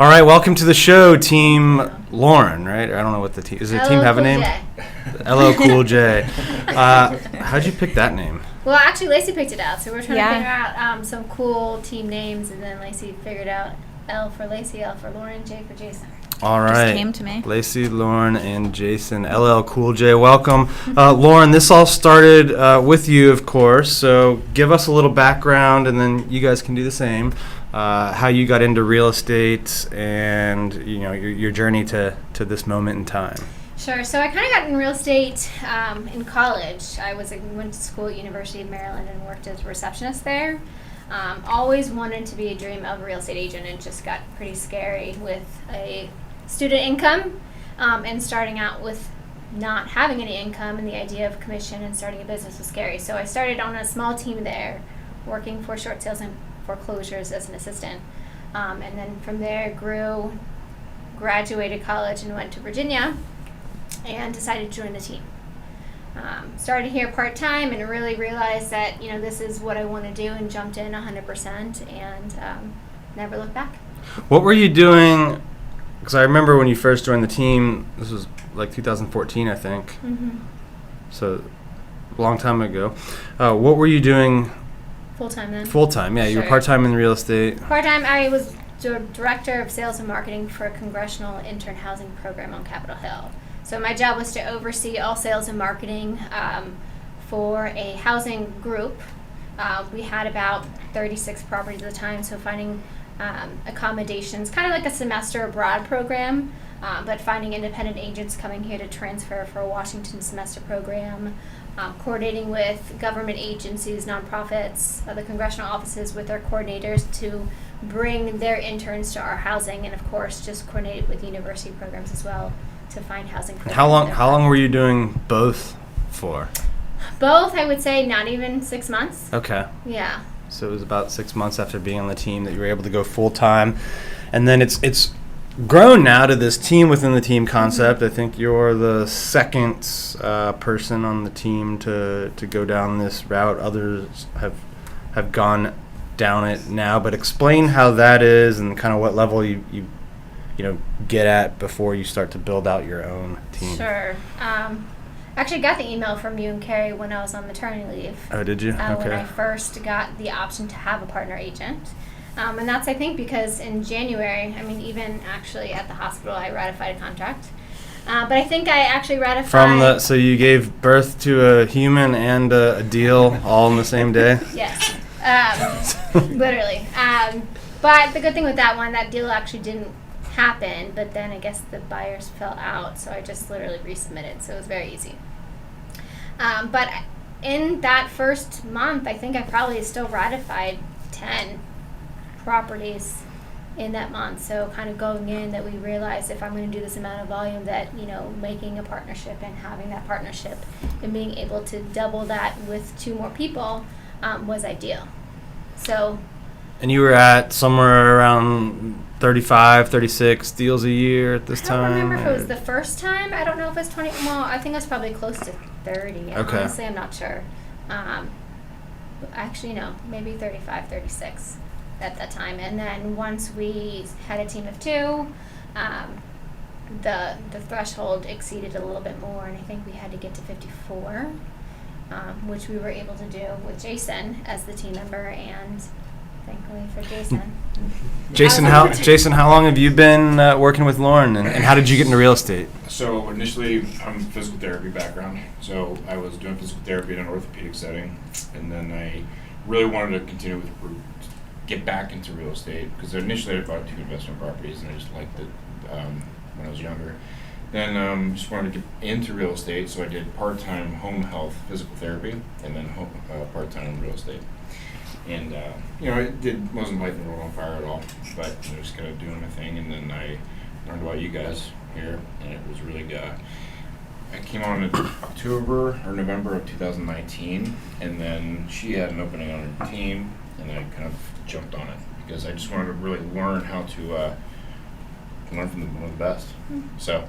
All right, welcome to the show, Team Lauren, right? I don't know what the team... Does the team have a name? LL Cool J. How'd you pick that name? Well, actually, Lacey picked it out, so we're trying to figure out some cool team names, and then Lacey figured out L for Lacey, L for Lauren, J for Jason. All right. Just came to me. Lacey, Lauren, and Jason. LL Cool J, welcome. Lauren, this all started with you, of course, so give us a little background, and then you guys can do the same. How you got into real estate and your journey to this moment in time. Sure. So I kind of got in real estate in college. I went to school at University of Maryland and worked as a receptionist there. Always wanted to be a dream of a real estate agent, and just got pretty scary with a student income and starting out with not having any income, and the idea of commission and starting a business was scary. So I started on a small team there, working for short sales and foreclosures as an assistant, and then from there graduated college and went to Virginia and decided to join the team. Started here part-time and really realized that this is what I want to do, and jumped in 100% and never looked back. What were you doing? Because I remember when you first joined the team, this was like 2014, I think. Mm-hmm. So a long time ago. What were you doing? Full-time then. Full-time, yeah. Sure. You were part-time in real estate. Part-time, I was director of sales and marketing for a congressional intern housing program on Capitol Hill. So my job was to oversee all sales and marketing for a housing group. We had about 36 properties at the time, so finding accommodations, kind of like a semester abroad program, but finding independent agents coming here to transfer for a Washington semester program, coordinating with government agencies, nonprofits, the congressional offices with their coordinators to bring their interns to our housing, and of course just coordinated with university programs as well to find housing for them. How long were you doing both for? Both, I would say, not even 6 months. Okay. Yeah. So it was about 6 months after being on the team that you were able to go full-time. And then it's grown now to this team within the team concept. Mm-hmm. I think you're the second person on the team to go down this route. Others have gone down it now. But explain how that is and kind of what level you get at before you start to build out your own team. Sure. Actually got the email from you and Keri when I was on maternity leave. Oh, did you? Okay. When I first got the option to have a partner agent. And that's, I think, because in January, even actually at the hospital, I ratified a contract. But I think I actually ratified... So you gave birth to a human and a deal all in the same day? Yes. Literally. But the good thing with that one, that deal actually didn't happen, but then I guess the buyers fell out, so I just literally resubmitted, so it was very easy. But in that first month, I think I probably still ratified 10 properties in that month. So kind of going in that we realized if I'm going to do this amount of volume that, making a partnership and having that partnership and being able to double that with 2 more people was ideal. So. And you were at somewhere around 35, 36 deals a year at this time? I don't remember if it was the first time. I don't know if it was 20. Well, I think it was probably close to 30. Okay. Honestly, I'm not sure. Actually, no, maybe 35, 36 at that time. And then once we had a team of 2, the threshold exceeded a little bit more, and I think we had to get to 54, which we were able to do with Jason as the team member, and thankfully for Jason. Jason, how long have you been working with Lauren, and how did you get into real estate? So initially, I'm a physical therapy background. So I was doing physical therapy in an orthopedic setting, and then I really wanted to continue get back into real estate because initially I bought 2 investment properties, and I just liked it when I was younger. Then just wanted to get into real estate, so I did part-time home health physical therapy, and then part-time real estate. And it wasn't lighting the world on fire at all, but just kind of doing my thing. And then I learned about you guys here, and it was really good. I came on in October or November of 2019, and then she had an opening on her team, and I kind of jumped on it because I just wanted to really learn how to learn from one of the best. Mm-hmm. So,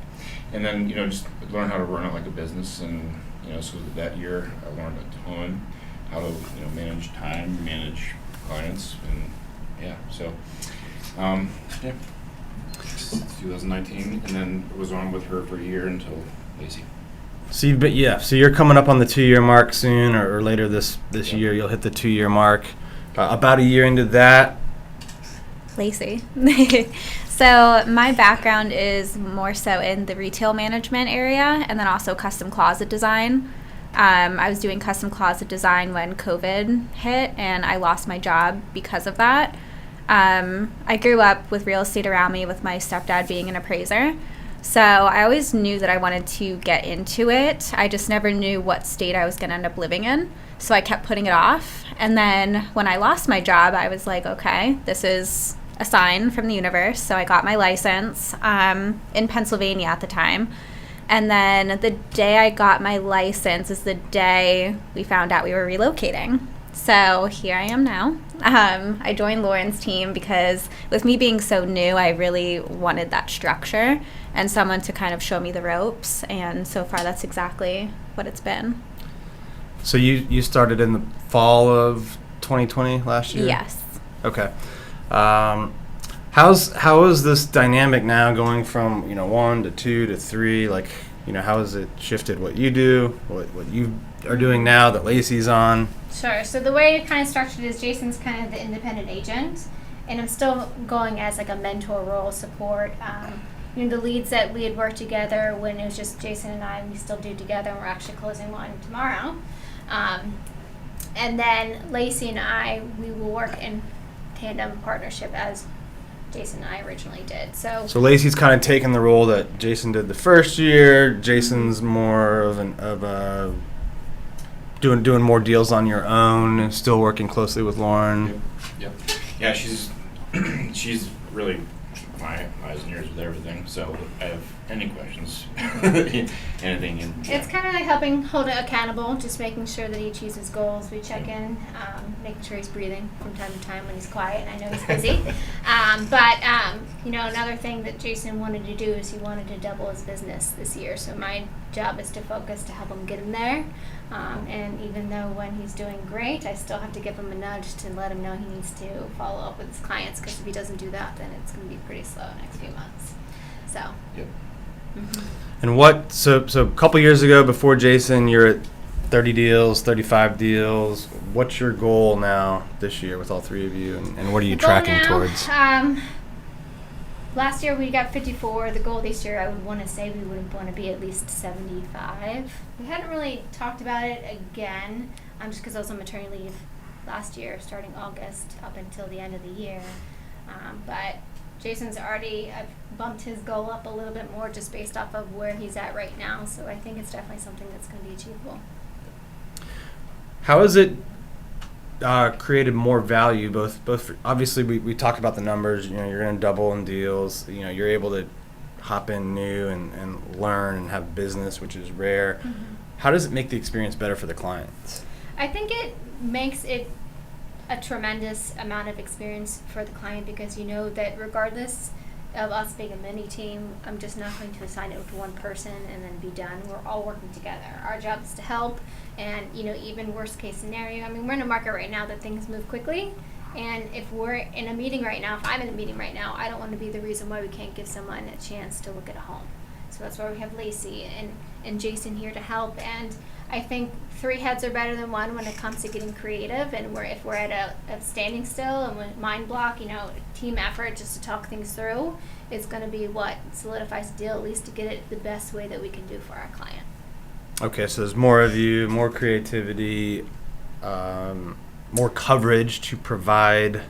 and then just learn how to run it like a business, and so that year I learned a ton. How to manage time, manage clients, and yeah. So, yeah. since 2019, and then was on with her for a year until Lacey. So so you're coming up on the 2-year mark soon, or later this year you'll hit the 2-year mark. About a year into that. Lacey. So my background is more so in the retail management area, and then also custom closet design. I was doing custom closet design when COVID hit, and I lost my job because of that. I grew up with real estate around me, with my stepdad being an appraiser. So I always knew that I wanted to get into it. I just never knew what state I was going to end up living in. So I kept putting it off. And then when I lost my job, I was like, okay, this is a sign from the universe. So I got my license in Pennsylvania at the time. And then the day I got my license is the day we found out we were relocating. So here I am now. I joined Lauren's team because with me being so new, I really wanted that structure and someone to kind of show me the ropes. And so far, that's exactly what it's been. So you started in the fall of 2020 last year? Yes. Okay. How is this dynamic now going from 1 to 2 to 3? Like, how has it shifted what you do, what you are doing now that Lacey's on? Sure. So the way it kind of structured is Jason's kind of the independent agent, and I'm still going as like a mentor role, support. The leads that we had worked together when it was just Jason and I, we still do together, and we're actually closing one tomorrow. And then Lacey and I, we will work in tandem partnership as Jason and I originally did. So Lacey's kind of taken the role that Jason did the first year. Jason's more of a doing more deals on your own, still working closely with Lauren. Yep. Yeah, she's really my eyes and ears with everything. So I have any questions, anything. It's kind of like helping hold it accountable, just making sure that he achieves his goals. We check in, making sure he's breathing from time to time when he's quiet. I know he's busy. Another thing that Jason wanted to do is he wanted to double his business this year. So my job is to focus to help him get him there. And even though when he's doing great, I still have to give him a nudge to let him know he needs to follow up with his clients, because if he doesn't do that, then it's going to be pretty slow the next few months. So. Yep. Mm-hmm. And so a couple years ago, before Jason, you're at 30 deals, 35 deals. What's your goal now this year with all three of you, and what are you tracking towards? Last year we got 54. The goal this year, I would want to say we would want to be at least 75. We hadn't really talked about it again, just because I was on maternity leave last year, starting August up until the end of the year. But Jason's already bumped his goal up a little bit more just based off of where he's at right now. So I think it's definitely something that's going to be achievable. How has it created more value? Both for, obviously we talk about the numbers. You're going to double in deals. You're able to hop in new and learn and have business, which is rare. Mm-hmm. How does it make the experience better for the clients? I think it makes it a tremendous amount of experience for the client, because you know that regardless of us being a mini team, I'm just not going to assign it to one person and then be done. We're all working together. Our job is to help, and even worst case scenario, we're in a market right now that things move quickly, and if we're in a meeting right now, if I'm in a meeting right now, I don't want to be the reason why we can't give someone a chance to look at a home. So that's why we have Lacey and Jason here to help, and I think 3 heads are better than 1 when it comes to getting creative, and if we're at a standing still and when mind block, team effort just to talk things through is going to be what solidifies the deal, at least to get it the best way that we can do for our client. Okay, so there's more of you, more creativity, more coverage to provide,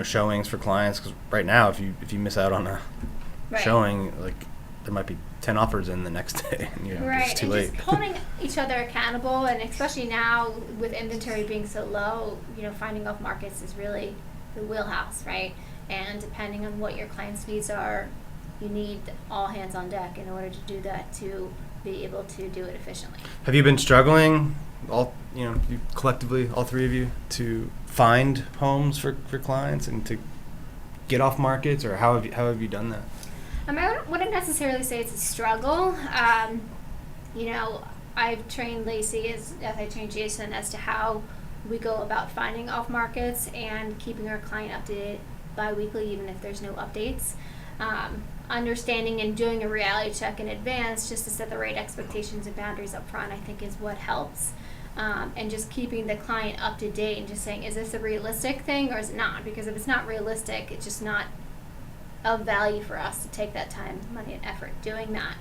showings for clients. Because right now, if you miss out on a showing, there might be 10 offers in the next day, and it's too late. Just holding each other accountable, and especially now with inventory being so low, finding off markets is really the wheelhouse, right? And depending on what your client's needs are, you need all hands on deck in order to do that, to be able to do it efficiently. Have you been struggling, you collectively, all 3 of you, to find homes for clients and to get off markets, or how have you done that? I wouldn't necessarily say it's a struggle. I've trained Lacey as I trained Jason as to how we go about finding off markets and keeping our client updated bi-weekly, even if there's no updates. understanding and doing a reality check in advance just to set the right expectations and boundaries up front, I think is what helps. And just keeping the client up to date and just saying, is this a realistic thing or is it not? Because if it's not realistic, it's just not of value for us to take that time, money, and effort doing that.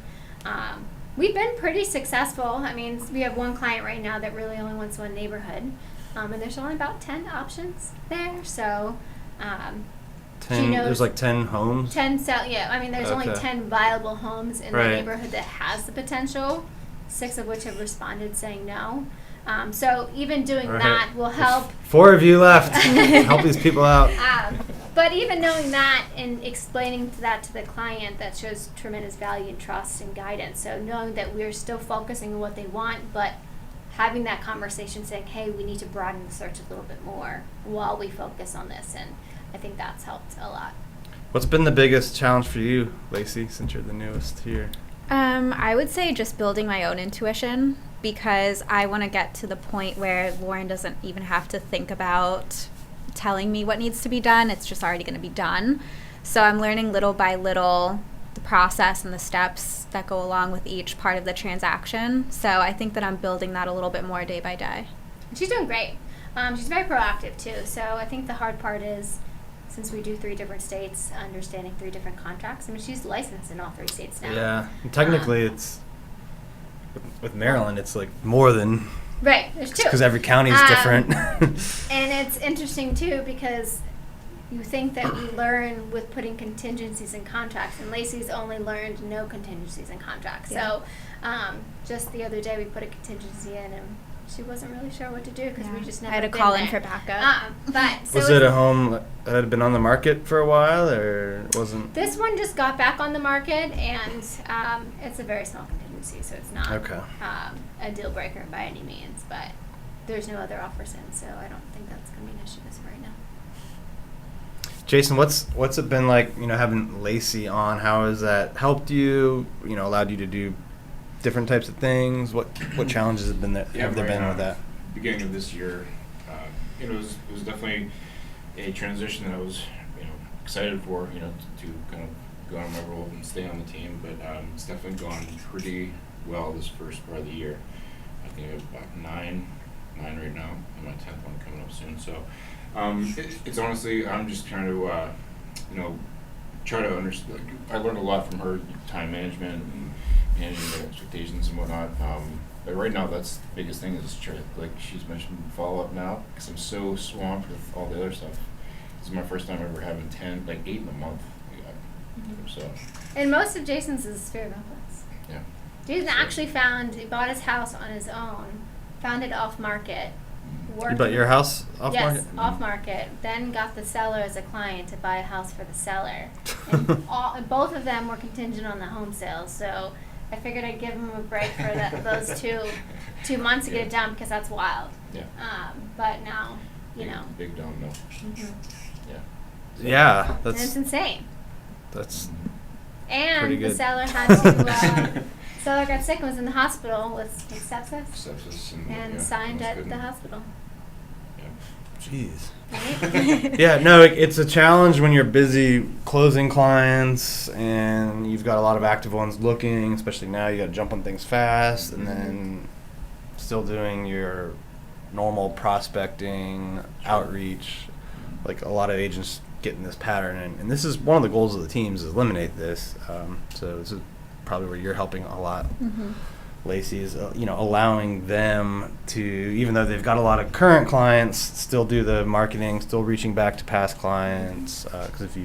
We've been pretty successful. I mean, we have one client right now that really only wants one neighborhood, and there's only about 10 options there. So, 10, there's like 10 homes? 10 I mean, there's only 10 viable homes in the Right. neighborhood that has the potential, 6 of which have responded saying no. So even doing Right. that will help. 4 of you left. Help these people out. But even knowing that and explaining that to the client, that shows tremendous value and trust and guidance. So knowing that we're still focusing on what they want, but having that conversation saying, hey, we need to broaden the search a little bit more while we focus on this. And I think that's helped a lot. What's been the biggest challenge for you, Lacey, since you're the newest here? I would say just building my own intuition, because I want to get to the point where Lauren doesn't even have to think about telling me what needs to be done. It's just already going to be done. So I'm learning little by little the process and the steps that go along with each part of the transaction. So I think that I'm building that a little bit more day by day. She's doing great. She's very proactive too. So I think the hard part is, since we do 3 different states, understanding 3 different contracts. I mean, she's licensed in all 3 states now. Yeah. And technically, it's with Maryland, it's like more than. Right, there's 2. Because every county is different. And it's interesting too, because you think that we learn with putting contingencies in contracts, and Lacey's only learned no contingencies in contracts. Yeah. So just the other day we put a contingency in, and she wasn't really sure what to do because we just never. I had to been call there. in for backup. But so Was it a home that had been on the market for a while, or wasn't? This one just got back on the market, and it's a very small contingency, so it's not Okay. a deal breaker by any means. But there's no other offers in, so I don't think that's going to be an issue as of right now. Jason, what's it been like, having Lacey on? How has that helped you, allowed you to do different types of things? What challenges have been there with that? Beginning of this year, it was definitely a transition that I was excited for, to kind of go on my role and stay on the team. But it's definitely gone pretty well this first part of the year. I think I have about 9 right now, and my 10th one coming up soon. So it's honestly, I'm just trying to try to understand. I learned a lot from her, time management and managing their expectations and whatnot. But right now, that's the biggest thing is like she's mentioned, follow up now, because I'm so swamped with all the other stuff. This is my first time ever having 8 in a month. So. And most of Jason's is very complex. Yeah. Jason actually he bought his house on his own, found it off market. You bought your house off market? Yes, off market. Then got the seller as a client to buy a house for the seller. And both of them were contingent on the home sales, so I figured I'd give him a break for those 2 months to get it done, because that's wild. Yeah. But now, Big domino. Mhm. Yeah. Yeah, And it's insane. that's And pretty the good. seller had to. Seller got sick and was in the hospital with sepsis, Sepsis and signed at the hospital. jeez. Right? Yeah, no, it's a challenge when you're busy closing clients and you've got a lot of active ones looking, especially now you got to jump on things fast, and then still doing your normal prospecting, outreach. Like a lot of agents get in this pattern, and this is one of the goals of the teams, is eliminate this. So this is probably where you're helping a lot. Lacey is, allowing them to, even though they've got a lot of current clients, still do the marketing, still reaching back to past clients. Because if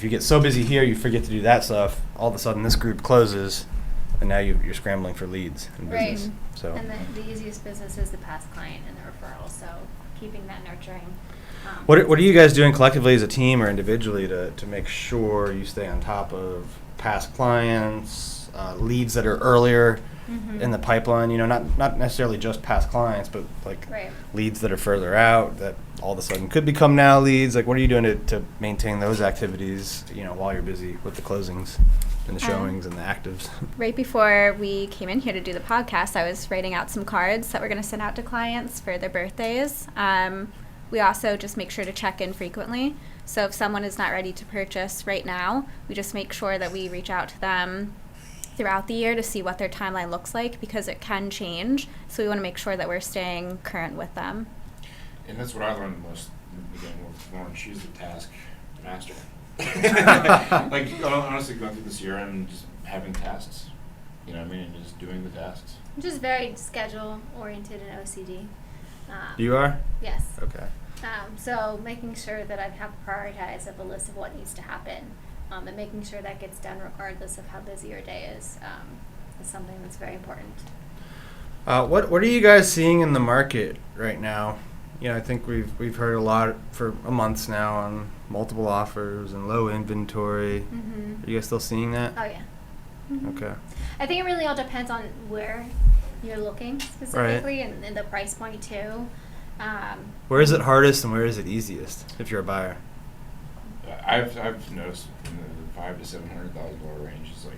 you get so busy here, you forget to do that stuff. All of a sudden, this group closes, and now you're scrambling for leads and business. Right. So. And the easiest business is the past client and the referral. So keeping that nurturing. What are you guys doing collectively as a team or individually to make sure you stay on top of past clients, leads that are earlier in the pipeline? Not necessarily just past clients, but leads that are further out that all of a sudden could become now leads. Like, what are you doing to maintain those activities? While you're busy with the closings and the showings and the actives. Right before we came in here to do the podcast, I was writing out some cards that we're going to send out to clients for their birthdays. We also just make sure to check in frequently. So if someone is not ready to purchase right now, we just make sure that we reach out to them throughout the year to see what their timeline looks like, because it can change. So we want to make sure that we're staying current with them. And that's what I learned the most in the beginning with Lauren. She's the task master. Like, honestly, going through this year and just having tasks, you know what I mean, and just doing the tasks. I'm just very schedule oriented and OCD. You are? Yes. Okay. So making sure that I have prioritized of a list of what needs to happen, and making sure that gets done regardless of how busy your day is something that's very important. What are you guys seeing in the market right now? You know, I think we've heard a lot for months now on multiple offers and low inventory. Mm-hmm. Are you guys still seeing that? Oh, yeah. Mm-hmm. Okay. I think it really all depends on where you're looking specifically, and the price point too. Where is it hardest and where is it easiest if you're a buyer? I've noticed in the $500,000 to $700,000 range is like,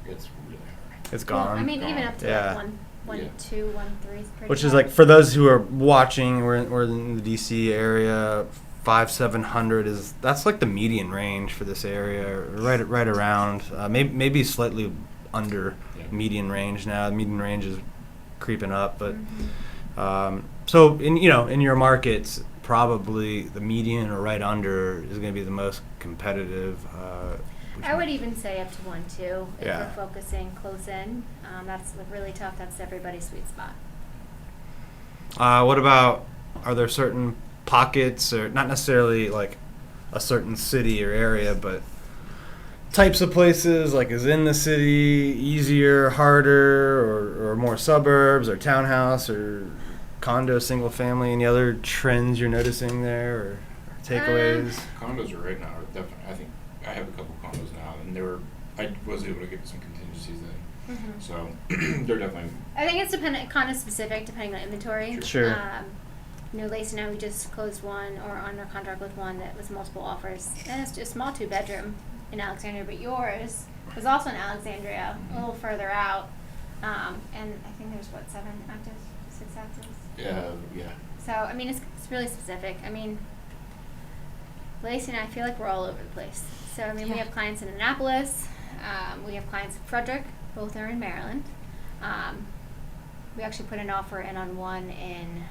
it's really hard. It's gone. Well, I mean, even up to Yeah. like 1.2, 1.3 is pretty Which is hard. like, for those who are watching, we're in the DC area, 500-700 that's like the median range for this area, right around, maybe slightly under median range now. The median range is creeping up, but so in your markets, probably the median or right under is going to be the most competitive. I would even say up to 1.2 if Yeah. we're focusing close in. That's really tough. That's everybody's sweet spot. What about, are there certain pockets, or not necessarily like a certain city or area, but types of places, like is in the city easier, harder, or more suburbs or townhouse or condo, single family? Any other trends you're noticing there, or takeaways? Condos are right now are definitely, I think I have a couple condos now, and I was able to get some contingencies in. Mm-hmm. So they're definitely. I think it's kind of specific depending on inventory. Sure. Lacey and I, we just closed one or under contract with one that was multiple offers, and it's just a small 2-bedroom in Alexandria, but yours was also in Alexandria, a little further out, and I think there's 6 actives. Yeah. So I mean, it's really specific. I mean, Lacey and I feel like we're all over the place. So I mean, we have clients in Annapolis, we have clients in Frederick, both are in Maryland. We actually put an offer in on one in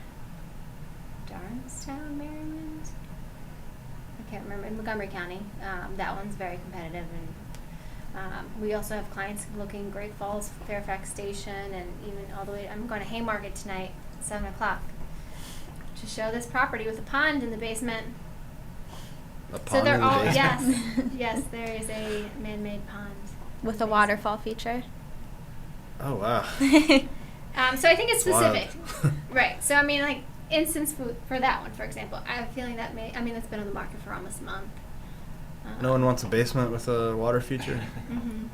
Darnestown, Maryland. I can't remember, in Montgomery County. That one's very competitive, and we also have clients looking Great Falls, Fairfax Station, and even all the way. I'm going to Haymarket tonight, 7:00, to show this property with a pond in the basement. A pond So they're in the all basement? yes, there is a man-made pond With a waterfall feature. Oh wow. So I think it's Wild. specific, right? So I mean, like instance for that one, for example, I have a feeling that it's been on the market for almost a month. No one wants a basement with a water feature. Mm-hmm.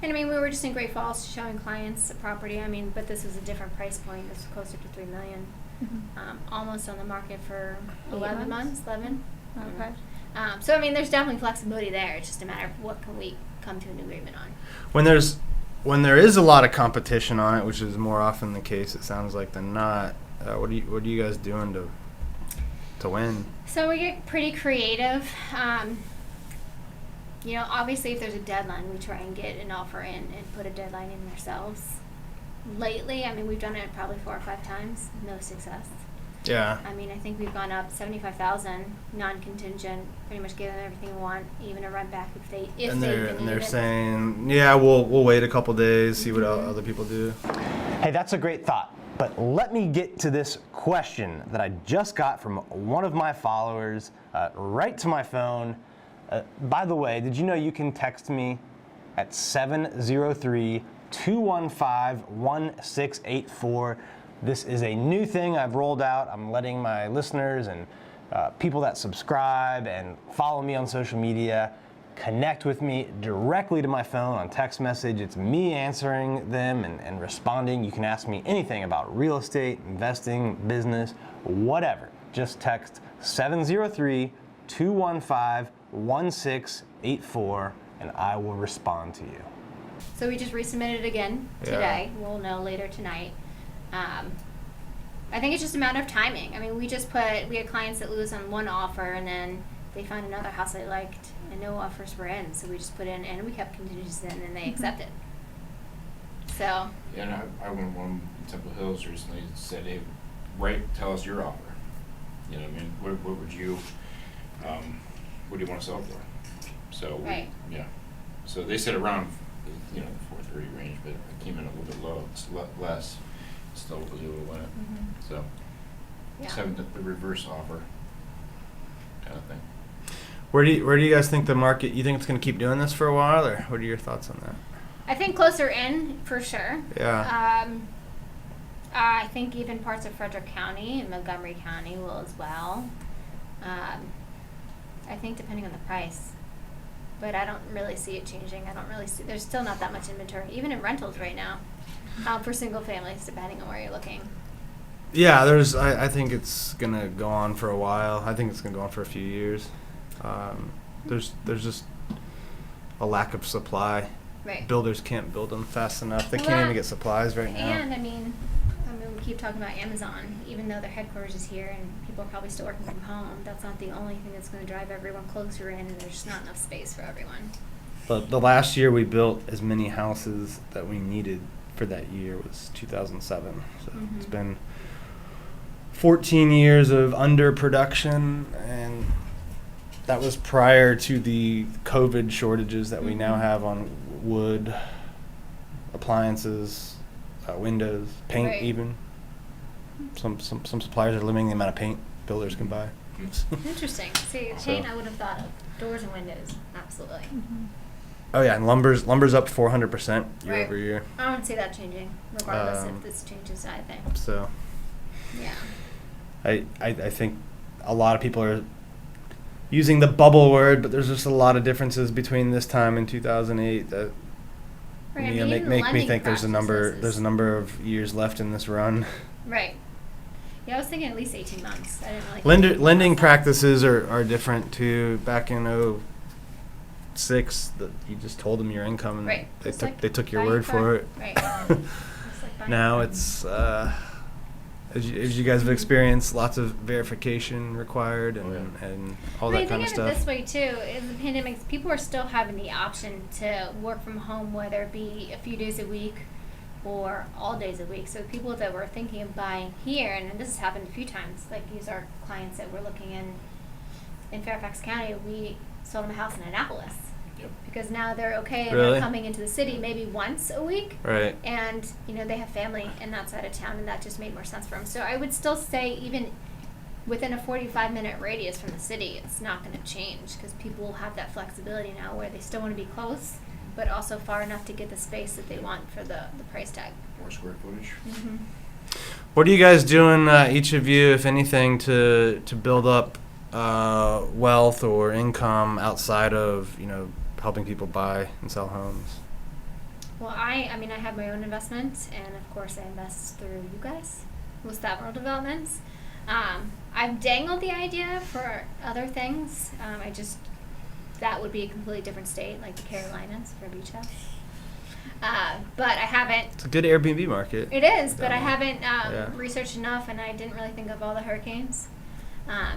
And I mean, we were just in Great Falls showing clients a property. I mean, but this was a different price point. This was closer to $3 million. Mm-hmm. Almost on the market for 8 11 months. 11. Okay. So I mean, there's definitely flexibility there. It's just a matter of what can we come to an agreement on. When there is a lot of competition on it, which is more often the case, it sounds like than not. What are you guys doing to win? So we get pretty creative. Obviously, if there's a deadline, we try and get an offer in and put a deadline in ourselves. Lately, I mean, we've done it probably 4 or 5 times, no success. Yeah. I mean, I think we've gone up $75,000 non-contingent, pretty much gave them everything they want, even a rent back if they even need they're it. saying, yeah, we'll wait a couple days, see what other people do. Hey, that's a great thought, but let me get to this question that I just got from one of my followers right to my phone. By the way, did you know you can text me at 703-215-1684? This is a new thing I've rolled out. I'm letting my listeners and people that subscribe and follow me on social media connect with me directly to my phone on text message. It's me answering them and responding. You can ask me anything about real estate, investing, business, whatever. Just text 703-215-1684 and I will respond to you. So we just resubmitted it again today. We'll know later tonight. I think it's just a matter of timing. I mean, we had clients that lose on one offer and then they found another house they liked, and no offers were in, so we just put in, and we kept contingencies in, and they accepted. So. Yeah, and I went one in Temple Hills recently and said, hey, tell us your offer. You know what I mean? What would you, what do you want to sell for? So, Right. yeah. So they said around, the 430 range, but I came in a little bit low. It's less. Still was able to win it. So, just having the reverse offer kind of thing. Where do you guys think the market? You think it's going to keep doing this for a while, or what are your thoughts on that? I think closer in, for sure. Yeah. I think even parts of Frederick County and Montgomery County will as well. I think depending on the price. But I don't really see it changing. I don't really see, there's still not that much inventory, even in rentals right now, for single families, depending on where you're looking. Yeah, I think it's going to go on for a while. I think it's going to go on for a few years. There's just a lack of supply. Right. Builders can't build them fast enough. They Well, can't even get supplies right now. And I mean, we keep talking about Amazon, even though their headquarters is here and people are probably still working from home. That's not the only thing that's going to drive everyone closer in, and there's just not enough space for everyone. But the last year we built as many houses that we needed for that year was 2007. So it's been 14 years of underproduction, and that was prior to the COVID shortages that we now have on wood, appliances, windows, paint. Right. Even some suppliers are limiting the amount of paint builders can buy. Interesting. See, So- paint I would have thought of. Doors and windows, absolutely. Oh yeah, and lumber's up 400% year Right. over year. I don't see that changing, regardless if this changes, I think. So Yeah. I think a lot of people are using the bubble word, but there's just a lot of differences between this time and 2008 that Right, I make mean, even the me lending think there's a practices number of years left in this run. Right. Yeah, I was thinking at least 18 months. I didn't really think Lending about that. practices are different too. Back in 2006, you just told them your income, and Right. they Just took like they took your buying word a car. for it. Right. Just like buying Now a car. it's as you guys have experienced, lots of verification required and all I mean, that kind of think of it stuff. this way too: in the pandemic, people are still having the option to work from home, whether it be a few days a week or all days a week. So people that were thinking of buying here, and this has happened a few times, like these are clients that we're looking in Fairfax County. We sold them a house in Annapolis because now they're okay and Really? they're coming into the city maybe once a week. Right. And, they have family in that side of town, and that just made more sense for them. So I would still say even within a 45-minute radius from the city, it's not going to change because people will have that flexibility now where they still want to be close, but also far enough to get the space that they want for the price tag. More square footage. What are you guys doing, each of you, if anything, to build up wealth or income outside of helping people buy and sell homes? Well, I have my own investments, and of course I invest through you guys with Stavro Developments. I've dangled the idea for other things. That would be a completely different state, like the Carolinas for a beach house. But I haven't. It's a good Airbnb market. It is, but I Down there. haven't researched enough, and I didn't really think of all the hurricanes.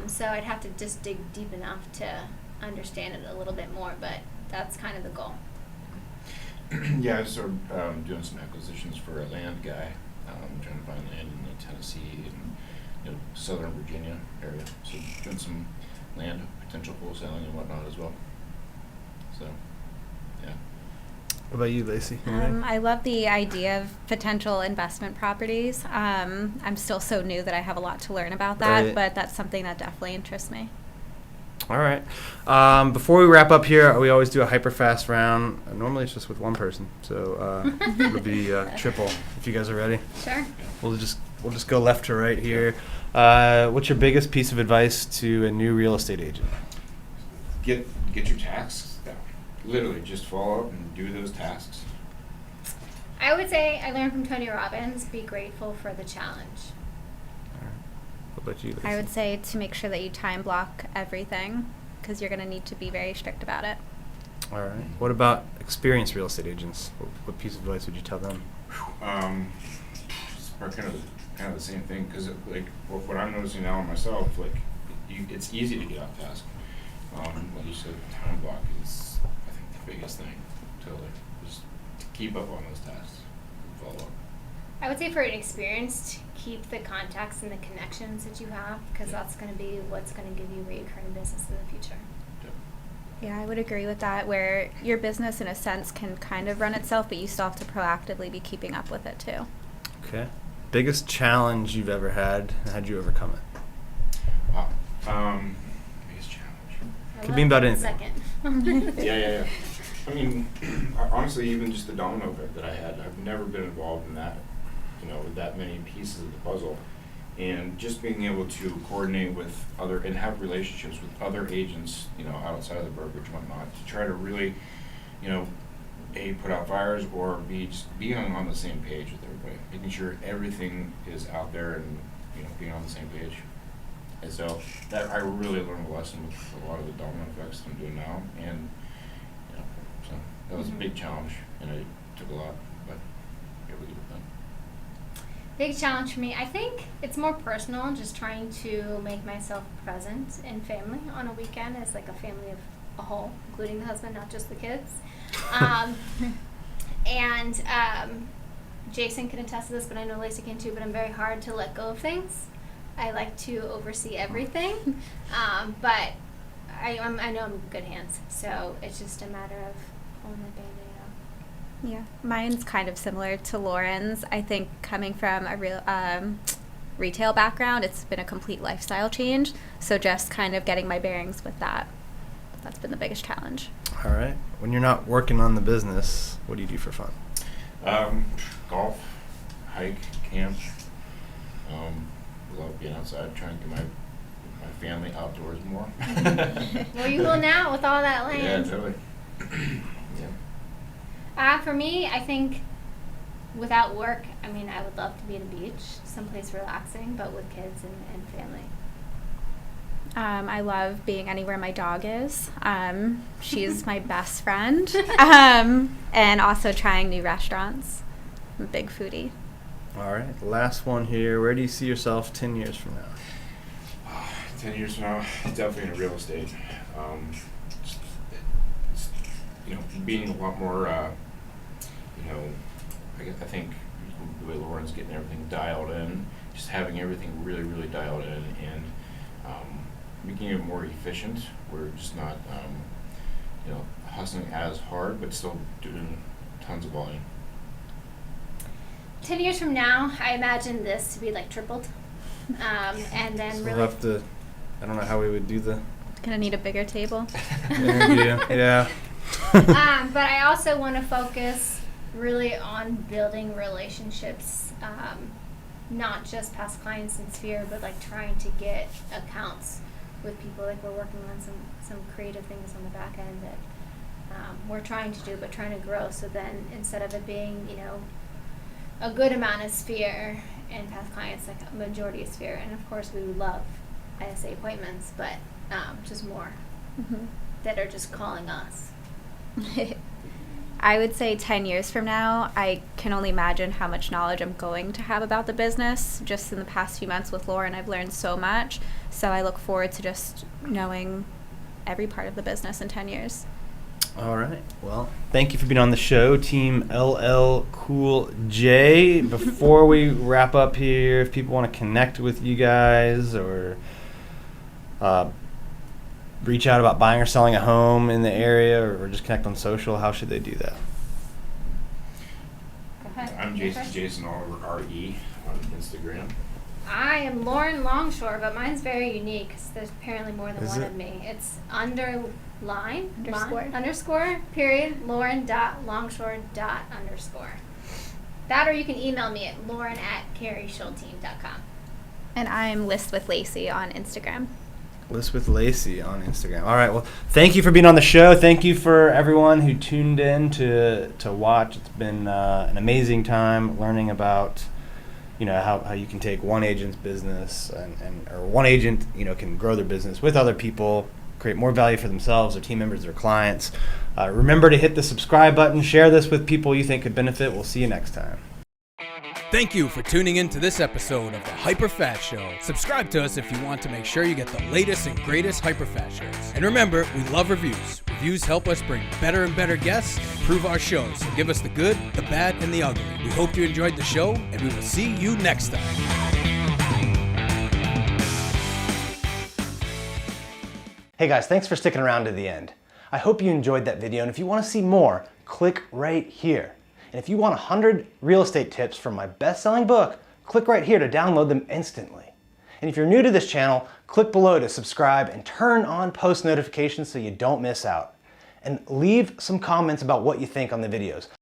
So I'd have to just dig deep enough to understand it a little bit more, but that's kind of the goal. Yeah, I started doing some acquisitions for a land guy, trying to find land in Tennessee and southern Virginia area. So doing some land potential wholesaling and whatnot as well. So, yeah. What about you, Lacey? Anything? I love the idea of potential investment properties. I'm still so new that I have a lot to learn about that, Right. but that's something that definitely interests me. All right. Before we wrap up here, we always do a HyperFast round. Normally it's just with one person, so it'll be triple if you guys are ready. Sure. We'll just go left to right here. What's your biggest piece of advice to a new real estate agent? Get your tasks down. Literally, just follow up and do those tasks. I would say I learned from Tony Robbins, be grateful for the challenge. What about you, Lacey? I would say to make sure that you time block everything because you're going to need to be very strict about it. All right. What about experienced real estate agents? What piece of advice would you tell them? It's kind of the same thing because like what I'm noticing now in myself, like it's easy to get off task. Like you said, time block is, I think, the biggest thing. Totally, just to keep up on those tasks, follow up. I would say for an experienced, keep the contacts and the connections that you have, because that's going to be what's going to give you reoccurring business in the future. Yeah, I would agree with that, where your business, in a sense, can kind of run itself, but you still have to proactively be keeping up with it, too. Okay. Biggest challenge you've ever had, and how'd you overcome it? Wow. Biggest challenge. Could be about anything. Second. Yeah. I mean, honestly, even just the domino effect that I had, I've never been involved in that, with that many pieces of the puzzle. And just being able to coordinate with other and have relationships with other agents, outside of the brokerage and whatnot, to try to really, A, put out fires, or B, just being on the same page with everybody, making sure everything is out there and, being on the same page. And so that I really learned a lesson with a lot of the domino effects that I'm doing now. And, so that was a big challenge, and it took a lot, but able to get it done. Big challenge for me. I think it's more personal, just trying to make myself present in family on a weekend as like a family of a whole, including the husband, not just the kids. And Jason can attest to this, but I know Lacey can too, but I'm very hard to let go of things. I like to oversee everything, but I know I'm in good hands, so it's just a matter of pulling the Band-Aid off. Yeah, mine's kind of similar to Lauren's. I think coming from a real retail background, it's been a complete lifestyle change. So just kind of getting my bearings with that. That's been the biggest challenge. All right. When you're not working on the business, what do you do for fun? Golf, hike, camp. Love being outside, trying to get my family outdoors more. Well, you will now with all that land. Yeah, totally. For me, I think without work, I would love to be at a beach, someplace relaxing, but with kids and family. I love being anywhere my dog is. She's my best friend. And also trying new restaurants. I'm a big foodie. All right. Last one here. Where do you see yourself 10 years from now? 10 years from now, definitely in real estate. Being a lot more, I think the way Lauren's getting everything dialed in, just having everything really, really dialed in, and making it more efficient. We're just not, hustling as hard, but still doing tons of volume. 10 years from now, I imagine this to be like tripled. And then So really... we'll have to, I don't know how we would do the Gonna need a bigger table. interview. Yeah. but I also want to focus really on building relationships, not just past clients in Sphere, but like trying to get accounts with people. Like we're working on some creative things on the back end that we're trying to do, but trying to grow. So then instead of it being, a good amount of Sphere and past clients, like a majority of Sphere, and of course we would love ISA appointments, but just more that are just calling us. I would say 10 years from now, I can only imagine how much knowledge I'm going to have about the business. Just in the past few months with Lauren, I've learned so much. So I look forward to just knowing every part of the business in 10 years. All right. Well, thank you for being on the show, Team LL Cool J. Before we wrap up here, if people want to connect with you guys or reach out about buying or selling a home in the area, or just connect on social, how should they do that? Go ahead. I'm Jason Oliver RE on Instagram. I am Lauren Longshore, but mine's very unique because there's apparently more than Is one it? of me. It's underscore period Lauren.longshore._ That, or you can email me at lauren@kerishullteam.com. And I'm List with Lacey on Instagram. List with Lacey on Instagram. All right. Well, thank you for being on the show. Thank you for everyone who tuned in to watch. It's been an amazing time learning about, how you can take one agent's business or one agent, can grow their business with other people, create more value for themselves, their team members, their clients. Remember to hit the subscribe button. Share this with people you think could benefit. We'll see you next time. Thank you for tuning in to this episode of the HyperFast Show. Subscribe to us if you want to make sure you get the latest and greatest HyperFast shows. And remember, we love reviews. Reviews help us bring better and better guests and improve our shows. So give us the good, the bad, and the ugly. We hope you enjoyed the show, and we will see you next time. Hey guys, thanks for sticking around to the end. I hope you enjoyed that video, and if you want to see more, click right here. And if you want 100 real estate tips from my best-selling book, click right here to download them instantly. And if you're new to this channel, click below to subscribe and turn on post notifications so you don't miss out. And leave some comments about what you think on the videos.